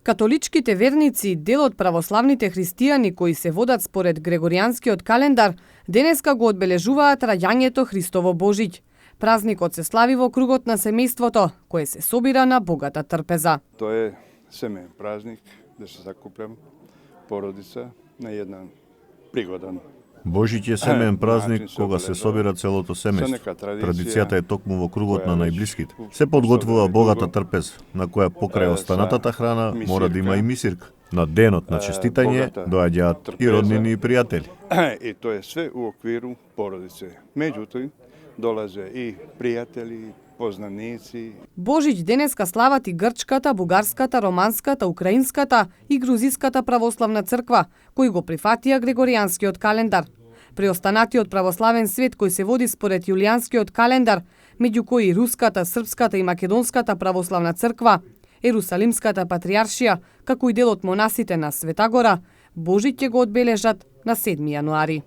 Католичките верници, дел од православните христијани кои се водат според Грегоријанскиот календар, денеска го одбележуваат раѓањето Христово Божиќ. Празникот се слави во кругот на семејството, кое се собира на богата трпеза. Тоа е семеен празник, да се закупljam породица на еден пригоден. Божиќ е семеен празник кога се собира целото семејство. Традицијата е токму во кругот на најблиските. Се подготвува богата трпез, на која покрај останатата храна мора да има и мисирка. На денот на честитање доаѓаат и роднини и пријатели. И тоа е све у оквиру породице. Меѓутоа долазе и пријатели, познаници. Божиќ денеска слават и грчката, бугарската, романската, украинската и грузиската православна црква, кои го прифатија Грегоријанскиот календар. Преостанатиот православен свет кој се води според Јулијанскиот календар, меѓу кои руската, српската и македонската православна црква, Ерусалимската патријаршија, како и дел од монасите на Света Гора, Божиќ ќе го одбележат на 7 јануари.